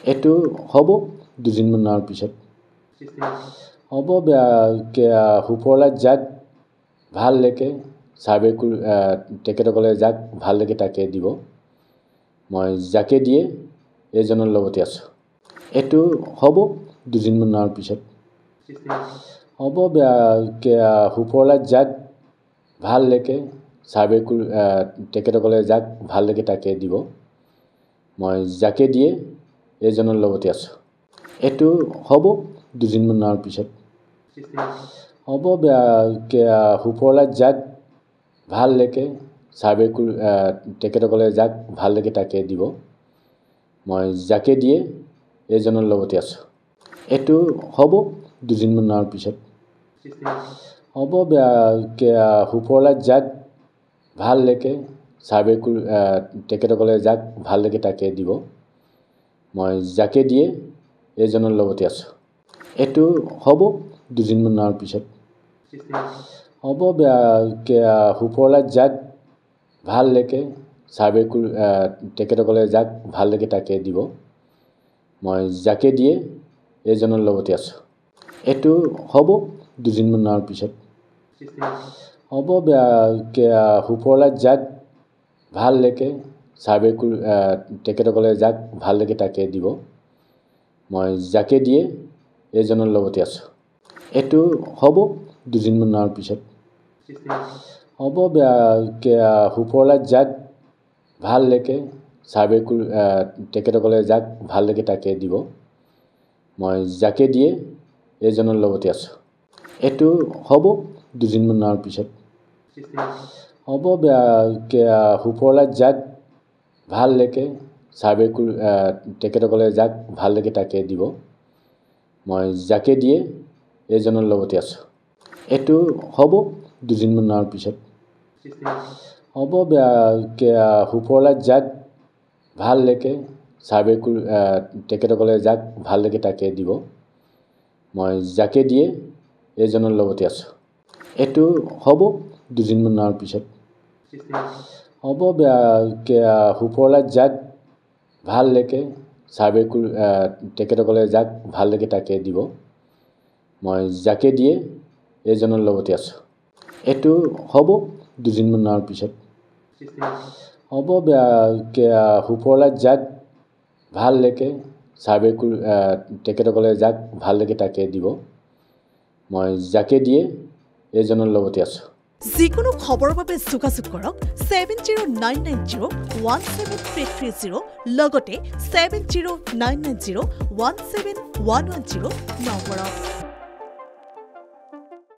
এইটো হ'ব দুদিনমানৰ পিছত হ'ব সুফলা যাক ভাল লেকে সাৰ্ভে তেখেতসকলে যাক ভাল লেকে তাকে দিব মই যাকে দিয়ে এজনৰ লগতে আছো এইটো হ'ব দুদিনমানৰ পিছত হ'ব সুফলা যাক ভাল লেকে সাৰ্ভে তেখেতসকলে যাক ভাল লেকে তাকে দিব মই যাকে দিয়ে এজনৰ লগতে আছো এইটো হ'ব দুদিনমানৰ পিছত হ'ব সুফলা যাক ভাল লেকে সাৰ্ভে তেখেতসকলে যাক ভাল লেকে তাকে দিব মই যাকে দিয়ে এজনৰ লগতে আছো এইটো হ'ব দুদিনমানৰ পিছত হ'ব সুফলা যাক ভাল লেকে সাৰ্ভে তেখেতসকলে যাক ভাল লেকে তাকে দিব মই যাকে দিয়ে এজনৰ লগতে আছো এইটো হ'ব দুদিনমানৰ পিছত হ'ব সুফলা যাক ভাল লেকে সাৰ্ভে তেখেতসকলে যাক ভাল লেকে তাকে দিব মই যাকে দিয়ে এজনৰ লগতে আছো এইটো হ'ব দুদিনমানৰ পিছত হ'ব সুফলা যাক ভাল লেকে সাৰ্ভে তেখেতসকলে যাক ভাল লেকে তাকে দিব মই যাকে দিয়ে এজনৰ লগতে আছো এইটো হ'ব দুদিনমানৰ পিছত হ'ব সুফলা যাক ভাল লেকে সাৰ্ভে তেখেতসকলে যাক ভাল লেকে তাকে দিব মই যাকে দিয়ে এজনৰ লগতে আছো এইটো হ'ব দুদিনমানৰ পিছত হ'ব সুফলা যাক ভাল লেকে সাৰ্ভে তেখেতসকলে যাক ভাল লেকে তাকে দিব মই যাকে দিয়ে এজনৰ লগতে আছো এইটো হ'ব দুদিনমানৰ পিছত হ'ব সুফলা যাক ভাল লেকে সাৰ্ভে তেখেতসকলে যাক ভাল লেকে তাকে দিব মই যাকে দিয়ে এজনৰ লগতে আছো এইটো হ'ব দুদিনমানৰ পিছত হ'ব সুফলা যাক ভাল লেকে সাৰ্ভে তেখেতসকলে যাক ভাল লেকে তাকে দিব মই যাকে দিয়ে এজনৰ লগতে আছো এইটো হ'ব দুদিনমানৰ পিছত হ'ব সুফলা যাক ভাল লেকে সাৰ্ভে তেখেতসকলে যাক ভাল লেকে তাকে দিব মই যাকে দিয়ে এজনৰ লগতে আছো যিকোনো খবৰৰ বাবে যোগাযোগ কৰক 7099017330 লগতে 7099017110 নম্বৰত